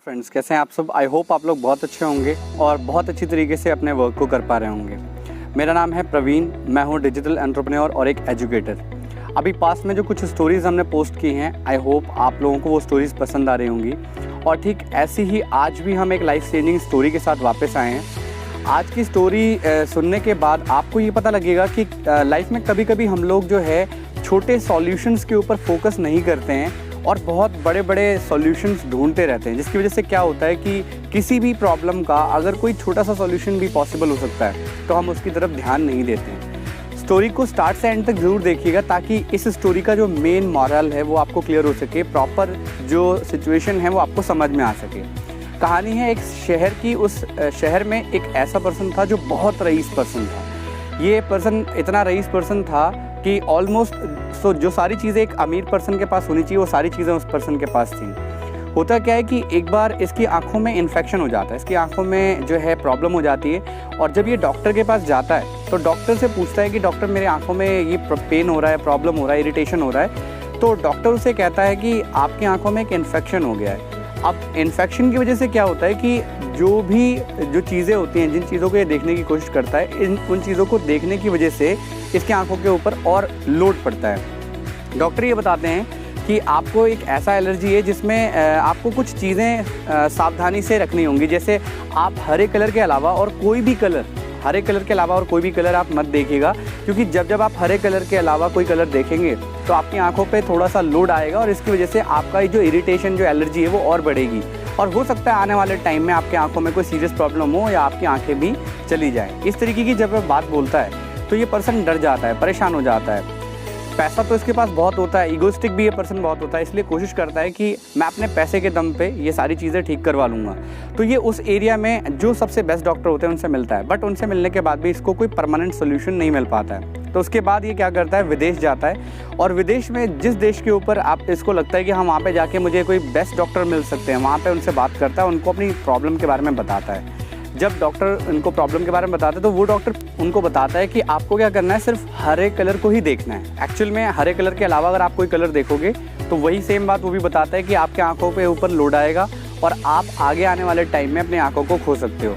Friends, कैसे हैं आप सब। आई होप आप लोग बहुत अच्छे होंगे और बहुत अच्छी तरीके से अपने वर्क को कर पा रहे होंगे। मेरा नाम है प्रवीण, मैं हूं डिजिटल एंटरप्रेन्योर और एक एजुकेटर। अभी पास में जो कुछ स्टोरीज़ हमने पोस्ट की हैं, आई होप आप लोगों को वो स्टोरीज़ पसंद आ रही होंगी। और ठीक ऐसी ही आज भी हम एक लाइफ चेंजिंग स्टोरी के साथ वापस आए हैं। आज की स्टोरी सुनने के बाद आपको ये पता लगेगा कि लाइफ में कभी कभी हम लोग जो है छोटे सॉल्यूशंस के ऊपर फोकस नहीं करते हैं और बहुत बड़े बड़े सॉल्यूशंस ढूंढते रहते हैं, जिसकी वजह से क्या होता है कि किसी भी प्रॉब्लम का अगर कोई छोटा सा सॉल्यूशन भी पॉसिबल हो सकता है तो हम उसकी तरफ ध्यान नहीं देते हैं। स्टोरी को स्टार्ट से एंड तक ज़रूर देखिएगा ताकि इस स्टोरी का जो मेन मॉरल है वो आपको क्लियर हो सके, प्रॉपर जो सिचुएशन है वो आपको समझ में आ सके। कहानी है एक शहर की। उस शहर में एक ऐसा पर्सन था जो बहुत रईस पर्सन था। ये पर्सन इतना रईस पर्सन था कि ऑलमोस्ट जो सारी चीज़ें एक अमीर पर्सन के पास होनी चाहिए वो सारी चीज़ें उस पर्सन के पास थी। होता क्या है कि एक बार इसकी आंखों में इन्फेक्शन हो जाता है, इसकी आंखों में जो है प्रॉब्लम हो जाती है। और जब ये डॉक्टर के पास जाता है तो डॉक्टर से पूछता है कि डॉक्टर मेरे आंखों में ये पेन हो रहा है, प्रॉब्लम हो रहा है, इरिटेशन हो रहा है। तो डॉक्टर उसे कहता है कि आपकी आंखों में एक इन्फेक्शन हो गया है। अब इन्फेक्शन की वजह से क्या होता है कि जो चीज़ें होती हैं, जिन चीज़ों को ये देखने की कोशिश करता है, उन चीज़ों को देखने की वजह से इसकी आंखों के ऊपर और लोड पड़ता है। डॉक्टर ये बताते हैं कि आपको एक ऐसा एलर्जी है जिसमें आपको कुछ चीज़ें सावधानी से रखनी होंगी। जैसे आप हरे कलर के अलावा और कोई भी कलर आप मत देखिएगा, क्योंकि जब आप हरे कलर के अलावा कोई कलर देखेंगे तो आपकी आंखों पे थोड़ा सा लोड आएगा और इसकी वजह से आपका जो इरिटेशन, जो एलर्जी है वो और बढ़ेगी। और हो सकता है आने वाले टाइम में आपकी आंखों में कोई सीरियस प्रॉब्लम हो या आपकी आंखें भी चली जाए। इस तरीके की जब वह बात बोलता है तो ये पर्सन डर जाता है, परेशान हो जाता है। पैसा तो इसके पास बहुत होता है, ईगोइस्टिक भी ये पर्सन बहुत होता है, इसलिए कोशिश करता है कि मैं अपने पैसे के दम पे ये सारी चीज़ें ठीक करवा लूँगा। तो ये उस एरिया में जो सबसे बेस्ट डॉक्टर होते हैं उनसे मिलता है, बट उनसे मिलने के बाद भी इसको कोई परमानेंट सोल्यूशन नहीं मिल पाता है। तो उसके बाद ये क्या करता है, विदेश जाता है। और विदेश में जिस देश के ऊपर आप इसको लगता है कि हाँ वहाँ पे जाके मुझे कोई बेस्ट डॉक्टर मिल सकते हैं, वहाँ पे उनसे बात करता है, उनको अपनी प्रॉब्लम के बारे में बताता है। जब डॉक्टर उनको प्रॉब्लम के बारे में बताता है तो वो डॉक्टर उनको बताता है कि आपको क्या करना है, सिर्फ हरे कलर को ही देखना है। एक्चुअल में हरे कलर के अलावा अगर आप कोई कलर देखोगे तो वही सेम बात वो भी बताता है कि आपके आंखों पे ऊपर लोड आएगा और आप आगे आने वाले टाइम में अपनी आंखों को खो सकते हो।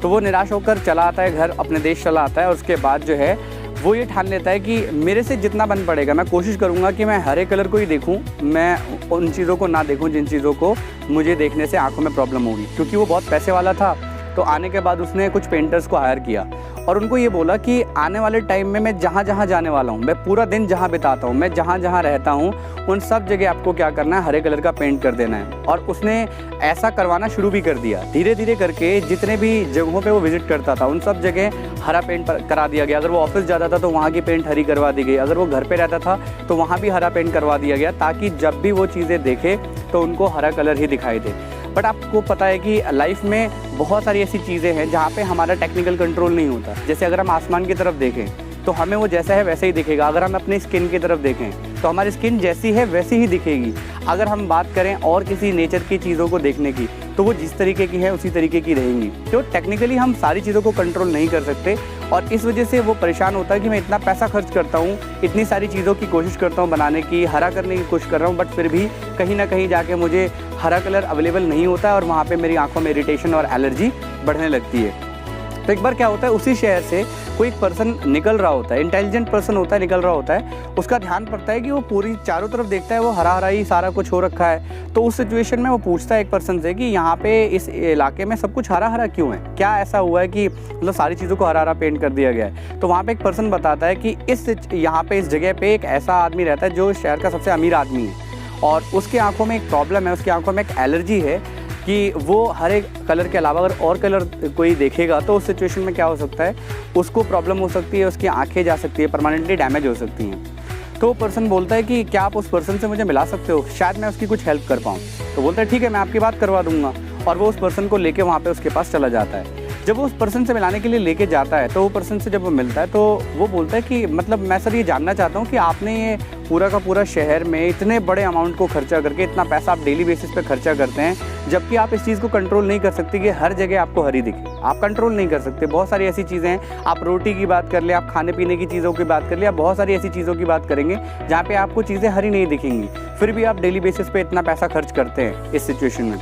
तो वो निराश होकर चला आता है घर, अपने देश चला आता है। और उसके बाद जो है वो ये ठान लेता है कि मेरे से जितना बन पड़ेगा मैं कोशिश करूँगा कि मैं हरे कलर को ही देखूँ, मैं उन चीज़ों को ना देखूँ जिन चीज़ों को मुझे देखने से आंखों में प्रॉब्लम होगी। क्योंकि वो बहुत पैसे वाला था, तो आने के बाद उसने कुछ पेंटर्स को हायर किया और उनको ये बोला कि आने वाले टाइम में मैं जहाँ जहाँ जाने वाला हूँ, मैं पूरा दिन जहाँ बिताता हूँ, मैं जहाँ जहाँ रहता हूँ, उन सब जगह आपको क्या करना है, हरे कलर का पेंट कर देना है। और उसने ऐसा करवाना शुरू भी कर दिया। धीरे धीरे करके जितने भी जगहों पे वो विजिट करता था उन सब जगह हरा पेंट करा दिया गया। अगर वो ऑफिस जाता था तो वहाँ की पेंट हरी करवा दी गई, अगर वो घर पे रहता था तो वहाँ भी हरा पेंट करवा दिया गया, ताकि जब भी वो चीज़ें देखे तो उनको हरा कलर ही दिखाई दे। बट आपको पता है कि लाइफ में बहुत सारी ऐसी चीज़ें हैं जहाँ पे हमारा टेक्निकल कंट्रोल नहीं होता। जैसे अगर हम आसमान की तरफ देखें तो हमें वो जैसा है वैसे ही दिखेगा। अगर हम अपनी स्किन की तरफ देखें तो हमारी स्किन जैसी है वैसी ही दिखेगी। अगर हम बात करें और किसी नेचर की चीज़ों को देखने की तो वो जिस तरीके की है उसी तरीके की रहेंगी। तो टेक्निकली हम सारी चीज़ों को कंट्रोल नहीं कर सकते और इस वजह से वो परेशान होता है कि मैं इतना पैसा खर्च करता हूँ, इतनी सारी चीज़ों की कोशिश करता हूँ बनाने की, हरा करने की कोशिश कर रहा हूँ, बट फिर भी कहीं ना कहीं जाके मुझे हरा कलर अवेलेबल नहीं होता है और वहाँ पे मेरी आंखों में इरिटेशन और एलर्जी बढ़ने लगती है। तो एक बार क्या होता है, उसी शहर से कोई एक पर्सन निकल रहा होता है, इंटेलिजेंट पर्सन होता है, निकल रहा होता है। उसका ध्यान पड़ता है कि वो पूरी चारों तरफ देखता है, वो हरा हरा ही सारा कुछ हो रखा है। तो उस सिचुएशन में वो पूछता है एक पर्सन से कि यहाँ पे इस इलाके में सब कुछ हरा हरा क्यों है, क्या ऐसा हुआ है कि मतलब सारी चीज़ों को हरा हरा पेंट कर दिया गया है। तो वहाँ पे एक पर्सन बताता है कि यहाँ पे इस जगह पे एक ऐसा आदमी रहता है जो शहर का सबसे अमीर आदमी है और उसकी आंखों में एक प्रॉब्लम है, उसकी आंखों में एक एलर्जी है कि वो हरे कलर के अलावा अगर और कलर कोई देखेगा तो उस सिचुएशन में क्या हो सकता है, उसको प्रॉब्लम हो सकती है, उसकी आंखें जा सकती है, परमानेंटली डैमेज हो सकती हैं। तो वो पर्सन बोलता है कि क्या आप उस पर्सन से मुझे मिला सकते हो, शायद मैं उसकी कुछ हेल्प कर पाऊँ। तो बोलता है ठीक है, मैं आपकी बात करवा दूंगा। और वो उस पर्सन को लेके वहाँ पे उसके पास चला जाता है। जब वो उस पर्सन से मिलाने के लिए लेके जाता है तो वो पर्सन से जब वो मिलता है तो वो बोलता है कि मतलब मैं सर ये जानना चाहता हूँ कि आपने ये पूरा का पूरा शहर में इतने बड़े अमाउंट को खर्चा करके, इतना पैसा आप डेली बेसिस पे खर्चा करते हैं, जबकि आप इस चीज़ को कंट्रोल नहीं कर सकते कि हर जगह आपको हरी दिखे। आप कंट्रोल नहीं कर सकते। बहुत सारी ऐसी चीज़ें हैं, आप रोटी की बात कर ले, आप खाने पीने की चीज़ों की बात कर ले, आप बहुत सारी ऐसी चीज़ों की बात करेंगे जहाँ पे आपको चीज़ें हरी नहीं दिखेंगी, फिर भी आप डेली बेसिस पे इतना पैसा खर्च करते हैं इस सिचुएशन में।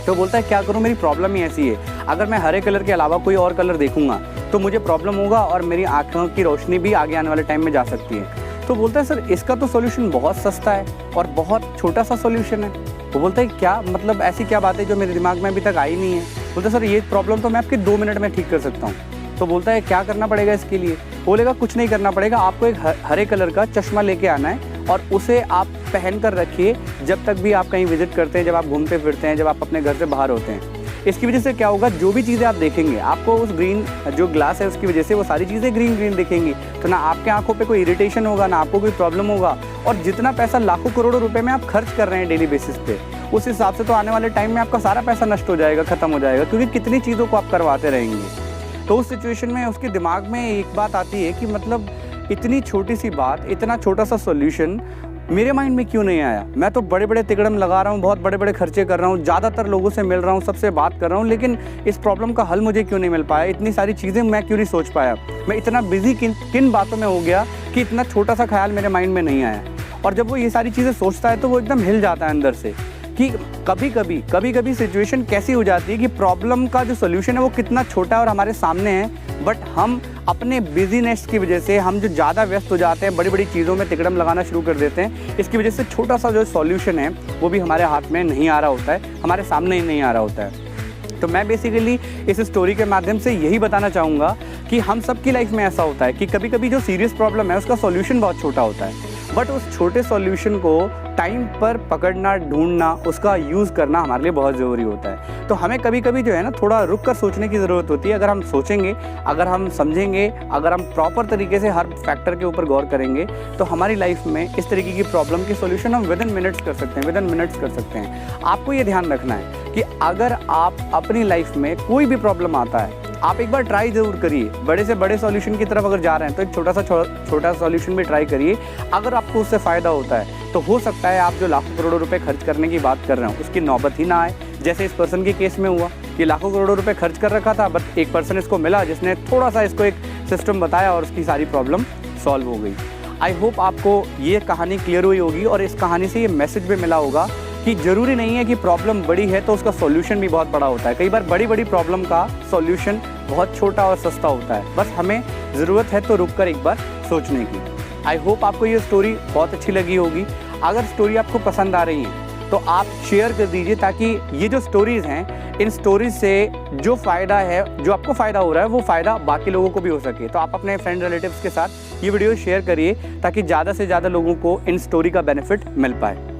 तो बोलता है क्या करूँ, मेरी प्रॉब्लम ही ऐसी है, अगर मैं हरे कलर के अलावा कोई और कलर देखूंगा तो मुझे प्रॉब्लम होगा और मेरी आँखों की रोशनी भी आगे आने वाले टाइम में जा सकती है। तो बोलता है सर इसका तो सोल्यूशन बहुत सस्ता है और बहुत छोटा सा सोल्यूशन है। वो बोलता है क्या मतलब, ऐसी क्या बात है जो मेरे दिमाग में अभी तक आई नहीं है। बोलता है सर ये प्रॉब्लम तो मैं आपके 2 मिनट में ठीक कर सकता हूँ। तो बोलता है क्या करना पड़ेगा इसके लिए। बोलेगा कुछ नहीं करना पड़ेगा, आपको एक हरे कलर का चश्मा लेके आना है और उसे आप पहन कर रखिए जब तक भी आप कहीं विजिट करते हैं, जब आप घूमते फिरते हैं, जब आप अपने घर से बाहर होते हैं। इसकी वजह से क्या होगा, जो भी चीज़ें आप देखेंगे आपको उस ग्रीन जो ग्लास है उसकी वजह से वो सारी चीज़ें ग्रीन ग्रीन दिखेंगी। तो ना आपके आंखों पे कोई इरिटेशन होगा, ना आपको कोई प्रॉब्लम होगा। और जितना पैसा लाखों करोड़ों रुपए में आप खर्च कर रहे हैं डेली बेसिस पे, उस हिसाब से तो आने वाले टाइम में आपका सारा पैसा नष्ट हो जाएगा, खत्म हो जाएगा, क्योंकि कितनी चीज़ों को आप करवाते रहेंगे। तो उस सिचुएशन में उसके दिमाग में एक बात आती है कि मतलब इतनी छोटी सी बात, इतना छोटा सा सॉल्यूशन मेरे माइंड में क्यों नहीं आया। मैं तो बड़े बड़े तिकड़म लगा रहा हूँ, बहुत बड़े बड़े खर्चे कर रहा हूँ, ज़्यादातर लोगों से मिल रहा हूँ, सबसे बात कर रहा हूँ, लेकिन इस प्रॉब्लम का हल मुझे क्यों नहीं मिल पाया। इतनी सारी चीज़ें मैं क्यों नहीं सोच पाया। मैं इतना बिजी किन बातों में हो गया कि इतना छोटा सा ख्याल मेरे माइंड में नहीं आया। और जब वो ये सारी चीज़ें सोचता है तो वो एकदम हिल जाता है अंदर से कि कभी कभी सिचुएशन कैसी हो जाती है कि प्रॉब्लम का जो सोल्यूशन है वो कितना छोटा है और हमारे सामने है, बट हम अपने बिजीनेस की वजह से हम जो ज़्यादा व्यस्त हो जाते हैं, बड़ी बड़ी चीज़ों में तिकड़म लगाना शुरू कर देते हैं। इसकी वजह से छोटा सा जो सॉल्यूशन है वो भी हमारे हाथ में नहीं आ रहा होता है, हमारे सामने ही नहीं आ रहा होता है। तो मैं बेसिकली इस स्टोरी के माध्यम से यही बताना चाहूँगा कि हम सबकी लाइफ में ऐसा होता है कि कभी कभी जो सीरियस प्रॉब्लम है उसका सॉल्यूशन बहुत छोटा होता है, बट उस छोटे सॉल्यूशन को टाइम पर पकड़ना, ढूंढना, उसका यूज़ करना हमारे लिए बहुत ज़रूरी होता है। तो हमें कभी कभी जो है ना थोड़ा रुक कर सोचने की ज़रूरत होती है। अगर हम सोचेंगे, अगर हम समझेंगे, अगर हम प्रॉपर तरीके से हर फैक्टर के ऊपर गौर करेंगे तो हमारी लाइफ में इस तरीके की प्रॉब्लम की सोल्यूशन हम विद इन मिनट्स कर सकते हैं। आपको ये ध्यान रखना है कि अगर आप अपनी लाइफ में कोई भी प्रॉब्लम आता है, आप एक बार ट्राई ज़रूर करिए। बड़े से बड़े सॉल्यूशन की तरफ अगर जा रहे हैं तो एक छोटा सॉल्यूशन भी ट्राई करिए। अगर आपको उससे फ़ायदा होता है तो हो सकता है आप जो लाखों करोड़ों रुपए खर्च करने की बात कर रहे हो उसकी नौबत ही ना आए। जैसे इस पर्सन के केस में हुआ कि लाखों करोड़ों रुपए खर्च कर रखा था, बट एक पर्सन इसको मिला जिसने थोड़ा सा इसको एक सिस्टम बताया और उसकी सारी प्रॉब्लम सॉल्व हो गई। आई होप आपको ये कहानी क्लियर हुई होगी और इस कहानी से ये मैसेज भी मिला होगा कि ज़रूरी नहीं है कि प्रॉब्लम बड़ी है तो उसका सॉल्यूशन भी बहुत बड़ा होता है। कई बार बड़ी बड़ी प्रॉब्लम का सॉल्यूशन बहुत छोटा और सस्ता होता है। बस हमें ज़रूरत है तो रुक कर एक बार सोचने की। आई होप आपको ये स्टोरी बहुत अच्छी लगी होगी। अगर स्टोरी आपको पसंद आ रही है तो आप शेयर कर दीजिए, ताकि ये जो स्टोरीज़ हैं, इन स्टोरीज से जो फ़ायदा है, जो आपको फ़ायदा हो रहा है, वो फ़ायदा बाकी लोगों को भी हो सके। तो आप अपने फ्रेंड रिलेटिव्स के साथ ये वीडियो शेयर करिए ताकि ज़्यादा से ज़्यादा लोगों को इन स्टोरी का बेनिफिट मिल पाए।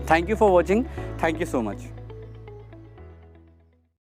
Thank you for watching. Thank you so much.